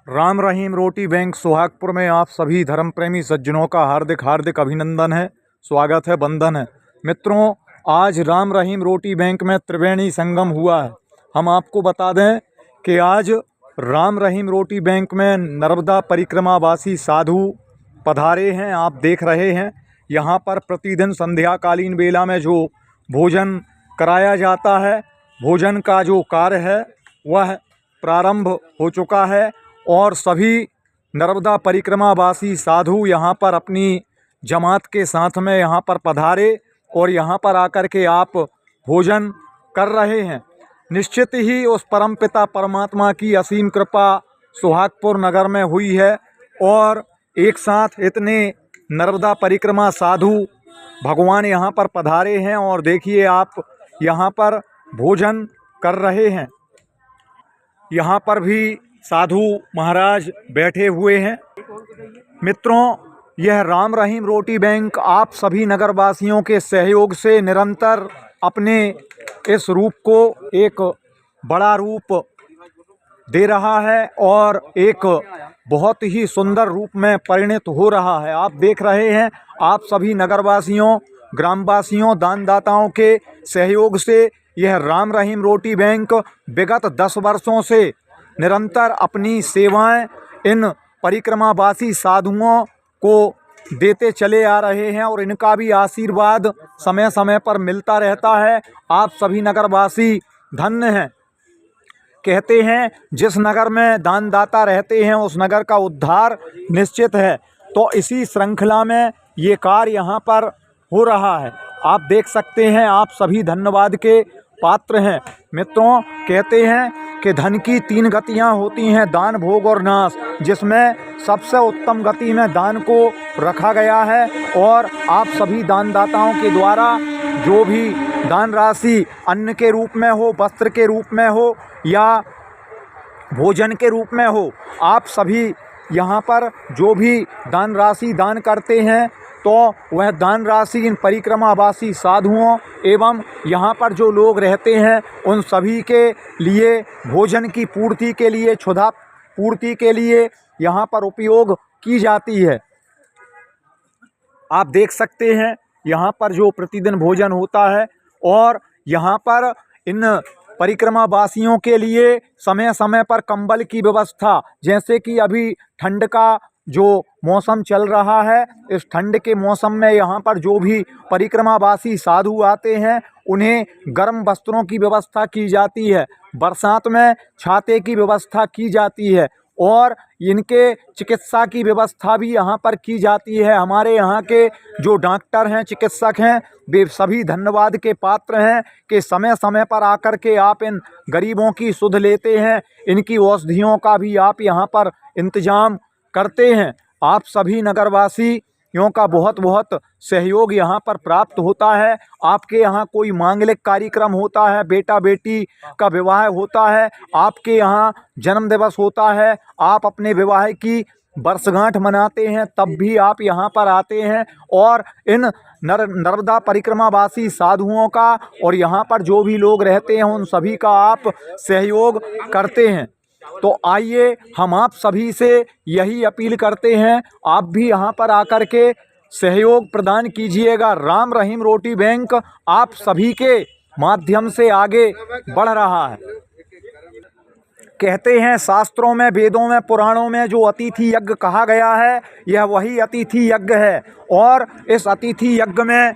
राम रहीम रोटी bank Sohagpur में आप सभी धर्म प्रेमी सज्जनों का हार्दिक हार्दिक अभिनंदन है, स्वागत है, वंदन है। मित्रों, आज राम रहीम रोटी बैंक में त्रिवेणी संगम हुआ है। हम आपको बता दें कि आज राम रहीम रोटी बैंक में नर्मदा परिक्रमावासी साधु पधारे हैं। आप देख रहे हैं यहाँ पर प्रतिदिन संध्याकालीन बेला में जो भोजन कराया जाता है, भोजन का जो कार्य है वह प्रारंभ हो चुका है और सभी नर्मदा परिक्रमावासी साधु यहाँ पर अपनी जमात के साथ में यहाँ पर पधारे और यहाँ पर आकर के आप भोजन कर रहे हैं। निश्चित ही उस परमपिता परमात्मा की असीम कृपा सोहागपुर नगर में हुई है और एक साथ इतने नर्मदा परिक्रमा साधु भगवान यहाँ पर पधारे हैं और देखिए आप यहाँ पर भोजन कर रहे हैं। यहाँ पर भी साधु महाराज बैठे हुए हैं। मित्रों, यह राम रहीम रोटी बैंक आप सभी नगरवासियों के सहयोग से निरंतर अपने इस रूप को एक बड़ा रूप दे रहा है और एक बहुत ही सुंदर रूप में परिणत हो रहा है। आप देख रहे हैं, आप सभी नगरवासियों, ग्रामवासियों, दानदाताओं के सहयोग से यह राम रहीम रोटी बैंक विगत 10 वर्षों से निरंतर अपनी सेवाएं इन परिक्रमावासी साधुओं को देते चले आ रहे हैं और इनका भी आशीर्वाद समय समय पर मिलता रहता है। आप सभी नगरवासी धन्य हैं। कहते हैं जिस नगर में दानदाता रहते हैं उस नगर का उद्धार निश्चित है। तो इसी श्रृंखला में ये कार्य यहाँ पर हो रहा है। आप देख सकते हैं, आप सभी धन्यवाद के पात्र हैं। मित्रों, कहते हैं कि धन की 3 गतियाँ होती हैं, दान, भोग और नाश, जिसमें सबसे उत्तम गति में दान को रखा गया है और आप सभी दानदाताओं के द्वारा जो भी दान राशि अन्न के रूप में हो, वस्त्र के रूप में हो या भोजन के रूप में हो, आप सभी यहाँ पर जो भी दान राशि दान करते हैं तो वह दान राशि इन परिक्रमावासी साधुओं एवं यहाँ पर जो लोग रहते हैं उन सभी के लिए भोजन की पूर्ति के लिए, क्षुधा पूर्ति के लिए यहाँ पर उपयोग की जाती है। आप देख सकते हैं यहाँ पर जो प्रतिदिन भोजन होता है और यहाँ पर इन परिक्रमावासियों के लिए समय समय पर कंबल की व्यवस्था, जैसे कि अभी ठंड का जो मौसम चल रहा है, इस ठंड के मौसम में यहाँ पर जो भी परिक्रमावासी साधु आते हैं उन्हें गर्म वस्त्रों की व्यवस्था की जाती है, बरसात में छाते की व्यवस्था की जाती है और इनके चिकित्सा की व्यवस्था भी यहाँ पर की जाती है। हमारे यहाँ के जो डॉक्टर हैं, चिकित्सक हैं, वे सभी धन्यवाद के पात्र हैं कि समय समय पर आकर के आप इन गरीबों की सुध लेते हैं, इनकी औषधियों का भी आप यहाँ पर इंतजाम करते हैं। आप सभी नगरवासियों का बहुत बहुत सहयोग यहाँ पर प्राप्त होता है। आपके यहाँ कोई मांगलिक कार्यक्रम होता है, बेटा बेटी का विवाह होता है, आपके यहाँ जन्म दिवस होता है, आप अपने विवाह की वर्षगांठ मनाते हैं, तब भी आप यहाँ पर आते हैं और इन नर्मदा परिक्रमावासी साधुओं का और यहाँ पर जो भी लोग रहते हैं उन सभी का आप सहयोग करते हैं। तो आइए, हम आप सभी से यही अपील करते हैं, आप भी यहाँ पर आकर के सहयोग प्रदान कीजिएगा। राम रहीम रोटी बैंक आप सभी के माध्यम से आगे बढ़ रहा है। कहते हैं शास्त्रों में, वेदों में, पुराणों में जो अतिथि यज्ञ कहा गया है, यह वही अतिथि यज्ञ है और इस अतिथि यज्ञ में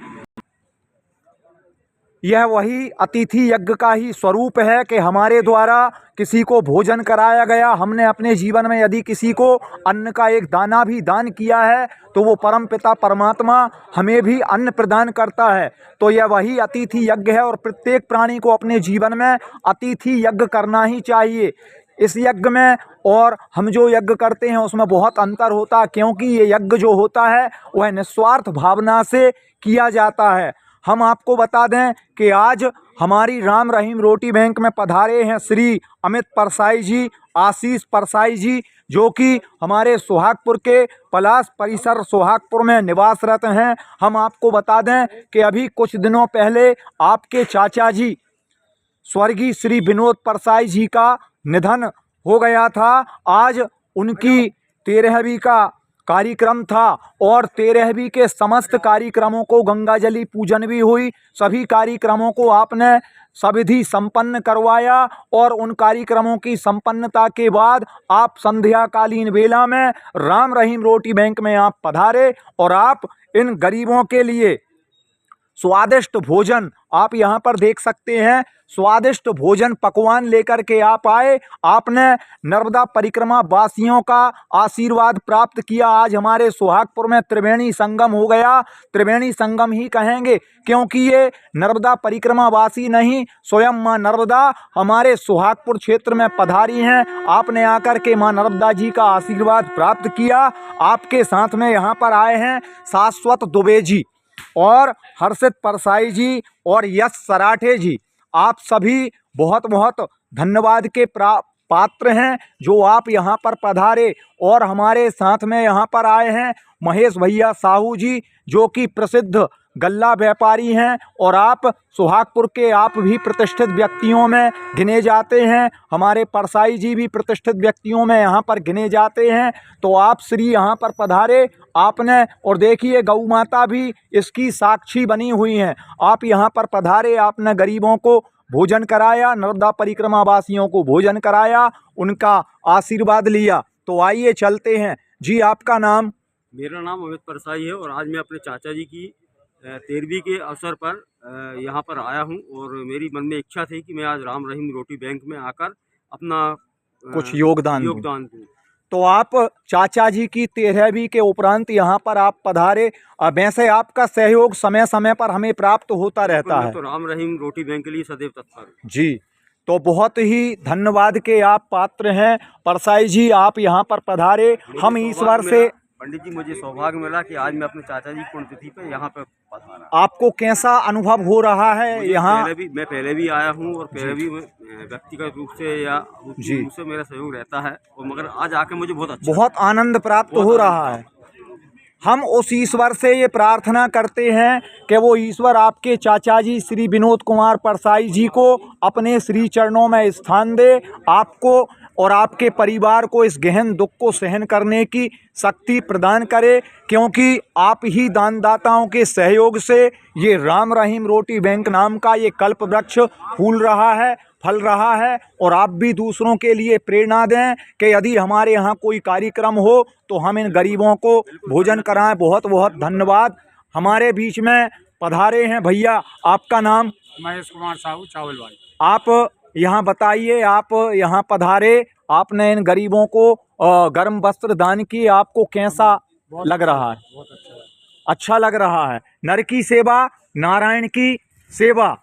यह वही अतिथि यज्ञ का ही स्वरूप है कि हमारे द्वारा किसी को भोजन कराया गया। हमने अपने जीवन में यदि किसी को अन्न का एक दाना भी दान किया है तो वो परमपिता परमात्मा हमें भी अन्न प्रदान करता है। तो यह वही अतिथि यज्ञ है और प्रत्येक प्राणी को अपने जीवन में अतिथि यज्ञ करना ही चाहिए। इस यज्ञ में और हम जो यज्ञ करते हैं उसमें बहुत अंतर होता है, क्योंकि ये यज्ञ जो होता है वह निस्वार्थ भावना से किया जाता है। हम आपको बता दें कि आज हमारी राम रहीम रोटी बैंक में पधारे हैं श्री अमित परसाई जी, आशीष परसाई जी, जो कि हमारे सोहागपुर के पलाश परिसर सोहागपुर में निवासरत हैं। हम आपको बता दें कि अभी कुछ दिनों पहले आपके चाचा जी स्वर्गीय श्री विनोद परसाई जी का निधन हो गया था। आज उनकी 13वीं का कार्यक्रम था और 13वीं के समस्त कार्यक्रमों को गंगाजली पूजन भी हुई। सभी कार्यक्रमों को आपने सविधि संपन्न करवाया और उन कार्यक्रमों की संपन्नता के बाद आप संध्याकालीन वेला में राम रहीम रोटी बैंक में आप पधारे और आप इन गरीबों के लिए स्वादिष्ट भोजन आप यहाँ पर देख सकते हैं। स्वादिष्ट भोजन पकवान लेकर के आप आए। आपने नर्मदा परिक्रमा वासियों का आशीर्वाद प्राप्त किया। आज हमारे सुहागपुर में त्रिवेणी संगम हो गया। त्रिवेणी संगम ही कहेंगे क्योंकि ये नर्मदा परिक्रमा वासी नहीं, स्वयं माँ नर्मदा हमारे सुहागपुर क्षेत्र में पधारी हैं। आपने आकर के माँ नर्मदा जी का आशीर्वाद प्राप्त किया। आपके साथ में यहाँ पर आए हैं शाश्वत दुबे जी और हर्षित परसाई जी और यश सराठे जी। आप सभी बहुत बहुत धन्यवाद के पात्र हैं जो आप यहाँ पर पधारे। और हमारे साथ में यहाँ पर आए हैं महेश भैया साहू जी जो कि प्रसिद्ध गल्ला व्यापारी हैं और आप सुहागपुर के आप भी प्रतिष्ठित व्यक्तियों में गिने जाते हैं। हमारे परसाई जी भी प्रतिष्ठित व्यक्तियों में यहाँ पर गिने जाते हैं। तो आप श्री यहाँ पर पधारे आपने, और देखिए गौ माता भी इसकी साक्षी बनी हुई हैं। आप यहाँ पर पधारे, आपने गरीबों को भोजन कराया, नर्मदा परिक्रमा वासियों को भोजन कराया, उनका आशीर्वाद लिया। तो आइए चलते हैं जी। आपका नाम? मेरा नाम अमित परसाई है और आज मैं अपने चाचा जी की 13वीं के अवसर पर यहाँ पर आया हूँ और मेरी मन में इच्छा थी कि मैं आज राम रहीम रोटी बैंक में आकर अपना कुछ योगदान दूँ। तो आप चाचा जी की 13वीं के उपरांत यहाँ पर आप पधारे। वैसे आपका सहयोग समय समय पर हमें प्राप्त होता रहता है। तो राम रहीम रोटी बैंक के लिए सदैव तत्पर जी। तो बहुत ही धन्यवाद के आप पात्र हैं परसाई जी, आप यहाँ पर पधारे। हम ईश्वर से पंडित जी, मुझे सौभाग्य मिला कि आज मैं अपने चाचा जी की पुण्यतिथि पर यहाँ पर पधारा। आपको कैसा अनुभव हो रहा है यहाँ? मैं पहले भी आया हूँ और पहले भी व्यक्तिगत रूप से या रूप से मेरा सहयोग रहता है, और मगर आज आके मुझे बहुत आनंद प्राप्त हो रहा है। हम उस ईश्वर से ये प्रार्थना करते हैं कि वो ईश्वर आपके चाचा जी श्री विनोद कुमार परसाई जी को अपने श्री चरणों में स्थान दे, आपको और आपके परिवार को इस गहन दुख को सहन करने की शक्ति प्रदान करे, क्योंकि आप ही दानदाताओं के सहयोग से ये राम रहीम रोटी बैंक नाम का ये कल्प वृक्ष फूल रहा है, फल रहा है। और आप भी दूसरों के लिए प्रेरणा दें कि यदि हमारे यहाँ कोई कार्यक्रम हो तो हम इन गरीबों को भोजन कराएं। बहुत बहुत धन्यवाद। हमारे बीच में पधारे हैं भैया, आपका नाम? महेश कुमार साहू, चावलवाड़ी। आप यहाँ बताइए, आप यहाँ पधारे, आपने इन गरीबों को गर्म वस्त्र दान किए, आपको कैसा लग रहा है? बहुत अच्छा लग रहा है। नर की सेवा नारायण की सेवा,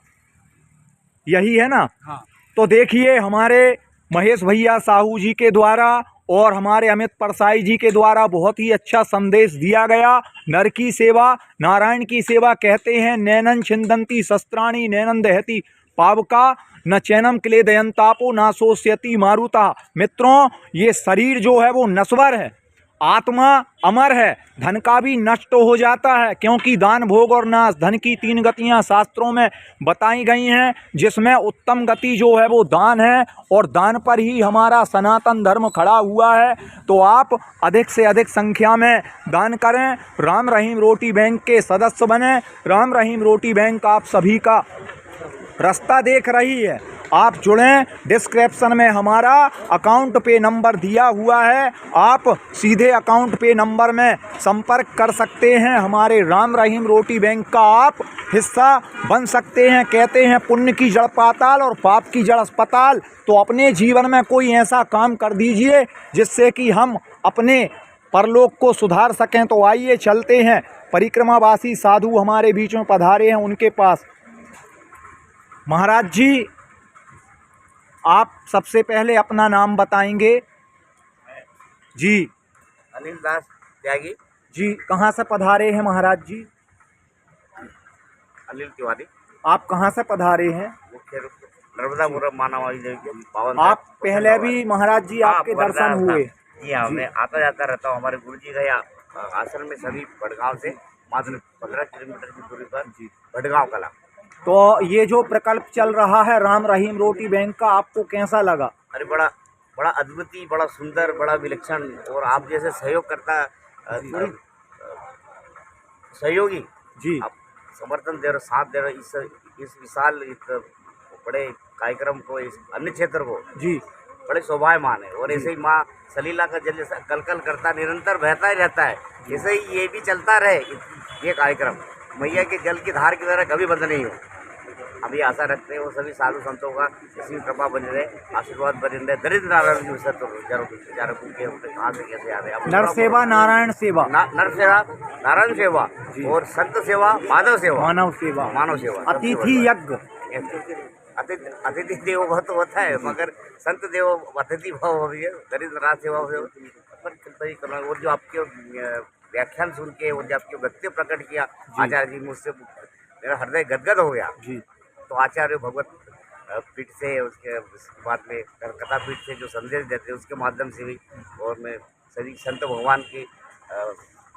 यही है ना? हाँ। तो देखिए हमारे महेश भैया साहू जी के द्वारा और हमारे अमित परसाई जी के द्वारा बहुत ही अच्छा संदेश दिया गया। नर की सेवा नारायण की सेवा कहते हैं। नैनन छिंदंती शस्त्राणी नैनन दहती पावका न चैनम क्ले दयंतापो ना सोष्यति मारुता। मित्रों, ये शरीर जो है वो नश्वर है, आत्मा अमर है। धन का भी नष्ट हो जाता है, क्योंकि दान भोग और नाश, धन की 3 गतियां शास्त्रों में बताई गई हैं, जिसमें उत्तम गति जो है वो दान है, और दान पर ही हमारा सनातन धर्म खड़ा हुआ है। तो आप अधिक से अधिक संख्या में दान करें, राम रहीम रोटी बैंक के सदस्य बने। राम रहीम रोटी बैंक आप सभी का रास्ता देख रही है, आप जुड़ें। डिस्क्रिप्शन में हमारा अकाउंट पे नंबर दिया हुआ है, आप सीधे अकाउंट पे नंबर में संपर्क कर सकते हैं। हमारे राम रहीम रोटी बैंक का आप हिस्सा बन सकते हैं। कहते हैं पुण्य की जड़ पाताल और पाप की जड़ अस्पताल। तो अपने जीवन में कोई ऐसा काम कर दीजिए जिससे कि हम अपने परलोक को सुधार सकें। तो आइए चलते हैं, परिक्रमावासी साधु हमारे बीच में पधारे हैं, उनके पास। महाराज जी, आप सबसे पहले अपना नाम बताएंगे? जी। अनिल दास त्यागी जी। कहाँ से पधारे हैं महाराज जी? अनिल तिवारी। आप कहाँ से पधारे हैं? मुख्य रूप से नर्मदापुरम मानावाली देवी पावन। आप पहले भी महाराज जी आपके दर्शन हुए? जी हाँ, मैं आता जाता रहता हूँ। हमारे गुरु जी का आश्रम में सभी भटगांव से मात्र 15 किलोमीटर की दूरी पर भटगांव कला। तो ये जो प्रकल्प चल रहा है राम रहीम रोटी बैंक का, आपको कैसा लगा? अरे बड़ा बड़ा अद्वितीय, बड़ा सुंदर, बड़ा विलक्षण, और आप जैसे सहयोग करता सहयोगी जी आप समर्थन दे रहे, साथ दे रहे इस विशाल इस बड़े कार्यक्रम को, इस अन्य क्षेत्र को जी बड़े शोभायमान है। और ऐसे ही माँ सलीला का जल जैसा कल करता निरंतर बहता ही रहता है, ऐसे ही ये भी चलता रहे ये कार्यक्रम, मैया के जल की धार की तरह कभी बंद नहीं हो। अभी आशा रखते हैं वो सभी साधु संतों का इसी कृपा बनी रहे, आशीर्वाद बने रहे। दरिद्र नारायण जी सत्य विचारकों के कहाँ से कैसे आ गए। नर सेवा नारायण सेवा, नर सेवा नारायण सेवा, और संत सेवा माधव सेवा, मानव सेवा, मानव सेवा, अतिथि यज्ञ। अतिथि देवो भव तो होता है, मगर संत देवो अतिथि भाव हो रही है। दरिद्र नाथ सेवा और जो आपके व्याख्यान सुन के और जो आपके व्यक्तित्व प्रकट किया आचार्य जी, मुझसे मेरा हृदय गदगद हो गया जी। तो आचार्य भगवत पीठ से, उसके बाद में कथा पीठ से जो संदेश देते हैं उसके माध्यम से भी, और मैं सभी संत भगवान की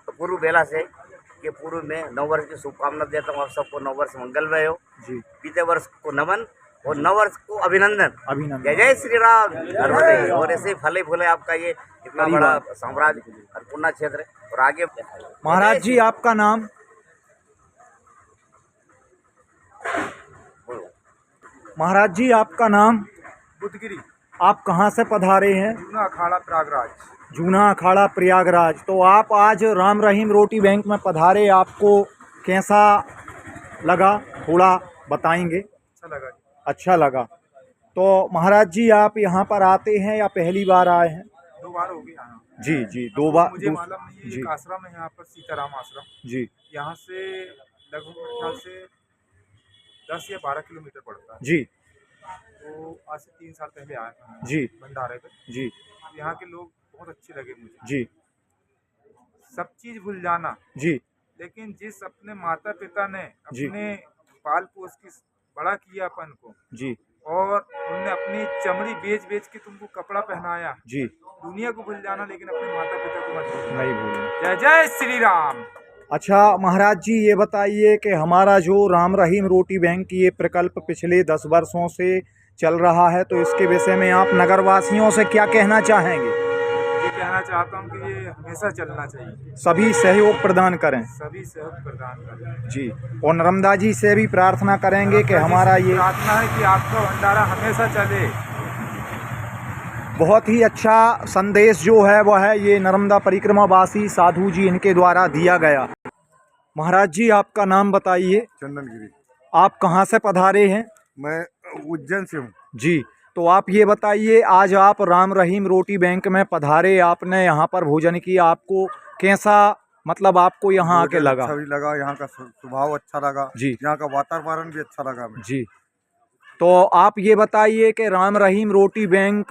पूर्व बेला से के पूर्व में नव वर्ष की शुभकामना देता हूँ। आप सबको नव वर्ष मंगलमय हो जी। बीते वर्ष को नमन और नव वर्ष को अभिनंदन। अभिनंदन। जय जय श्री राम। नर्मदे। और ऐसे फले फूले आपका ये इतना बड़ा साम्राज्य अन्नपूर्णा क्षेत्र है, और आगे महाराज जी आपका नाम? महाराज जी आपका नाम? बुद्धगिरी, आप कहाँ से पधारे हैं? जूना अखाड़ा प्रयागराज। जूना अखाड़ा प्रयागराज। तो आप आज राम रहीम रोटी बैंक में पधारे, आपको कैसा लगा थोड़ा बताएंगे? अच्छा लगा जी। अच्छा लगा। तो महाराज जी आप यहाँ पर आते हैं या पहली बार आए हैं? 2 बार हो गया यहाँ। जी जी, 2 बार। मुझे मालूम नहीं है, जी एक आश्रम है यहाँ पर, सीताराम आश्रम। जी यहाँ से लगभग मेरे ख्याल से 10 या 12 किलोमीटर पड़ता है। जी तो आज से 3 साल पहले आया था मैं जी भंडारे पे। जी यहाँ के लोग बहुत अच्छे लगे मुझे। जी सब चीज़ भूल जाना, जी लेकिन जिस अपने माता पिता ने जी। अपने पाल पोस के बड़ा किया अपन को, जी और उनने अपनी चमड़ी बेच बेच के तुमको कपड़ा पहनाया। जी। दुनिया को भूल जाना, लेकिन अपने माता पिता को मत भूलना। नहीं भूलना। जय जय श्री राम। अच्छा महाराज जी ये बताइए कि हमारा जो राम रहीम रोटी बैंक ये प्रकल्प पिछले 10 वर्षों से चल रहा है, तो इसके विषय में आप नगरवासियों से क्या कहना चाहेंगे? ये कहना चाहता हूँ कि ये हमेशा चलना चाहिए, सभी सहयोग प्रदान करें। सभी सहयोग प्रदान करें जी। और नर्मदा जी से भी प्रार्थना करेंगे कि हमारा ये प्रार्थना है कि आपका भंडारा हमेशा चले। बहुत ही अच्छा संदेश जो है वह है ये नर्मदा परिक्रमा वासी साधु जी इनके द्वारा दिया गया। महाराज जी आपका नाम बताइए? चंदनगिरी। आप कहाँ से पधारे हैं? मैं उज्जैन से हूँ। जी। तो आप ये बताइए आज आप राम रहीम रोटी बैंक में पधारे, आपने यहाँ पर भोजन किया, आपको कैसा मतलब आपको यहाँ आके लगा? अच्छा भी लगा, यहाँ का स्वभाव अच्छा लगा जी। यहाँ का वातावरण भी अच्छा लगा मुझे। जी। तो आप ये बताइए कि राम रहीम रोटी बैंक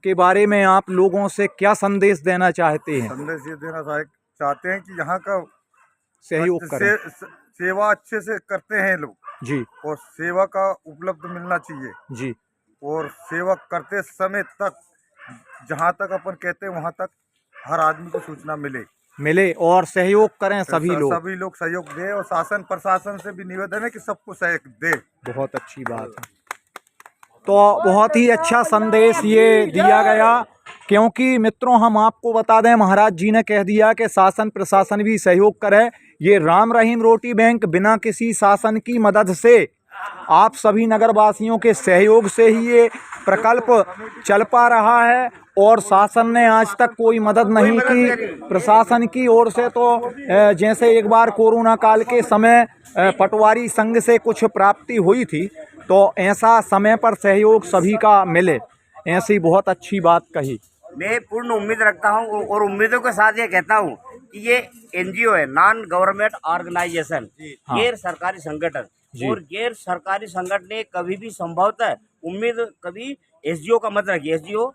के बारे में आप लोगों से क्या संदेश देना चाहते हैं? संदेश ये देना चाहते हैं कि यहाँ का सहयोग करें। सेवा अच्छे से करते हैं लोग जी और सेवा का उपलब्ध मिलना चाहिए। जी। और सेवा करते समय तक जहाँ तक अपन कहते हैं वहाँ तक हर आदमी को सूचना मिले और सहयोग करें सभी लोग सहयोग दें, और शासन प्रशासन से भी निवेदन है कि सबको सहयोग दे। बहुत अच्छी बात है। तो बहुत ही अच्छा संदेश ये दिया गया, क्योंकि मित्रों हम आपको बता दें महाराज जी ने कह दिया कि शासन प्रशासन भी सहयोग करे। ये राम रहीम रोटी बैंक बिना किसी शासन की मदद से, आप सभी नगरवासियों के सहयोग से ही ये प्रकल्प चल पा रहा है, और शासन ने आज तक कोई मदद नहीं की प्रशासन की ओर से। तो जैसे एक बार कोरोना काल के समय पटवारी संघ से कुछ प्राप्ति हुई थी, तो ऐसा समय पर सहयोग सभी का मिले, ऐसी बहुत अच्छी बात कही। मैं पूर्ण उम्मीद रखता हूँ और उम्मीदों के साथ ये कहता हूँ कि ये एनजीओ है, नॉन गवर्नमेंट ऑर्गेनाइजेशन, गैर सरकारी संगठन, और गैर सरकारी संगठन ने कभी भी संभवतः उम्मीद कभी एसजीओ का मत रखिए। एसजीओ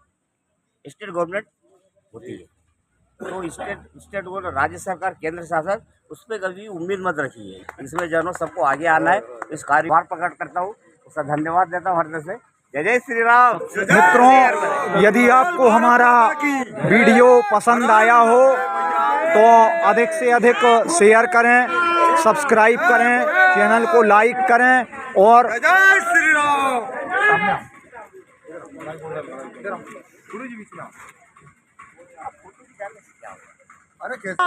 स्टेट गवर्नमेंट होती है, तो स्टेट गवर्नमेंट, राज्य सरकार, केंद्र शासन, उस पर कभी उम्मीद मत रखिए। इसमें जनों सबको आगे आना है। इस कार्य प्रकट करता हूँ, उसका धन्यवाद देता हूँ हृदय से। जय जय श्री राम। मित्रों यदि आपको हमारा वीडियो पसंद आया हो तो अधिक से अधिक शेयर करें, सब्सक्राइब करें, चैनल को लाइक करें और जय श्री राम। गुरु जी भी सुना। फोटो खिंचाने से क्या होगा? अरे कैसे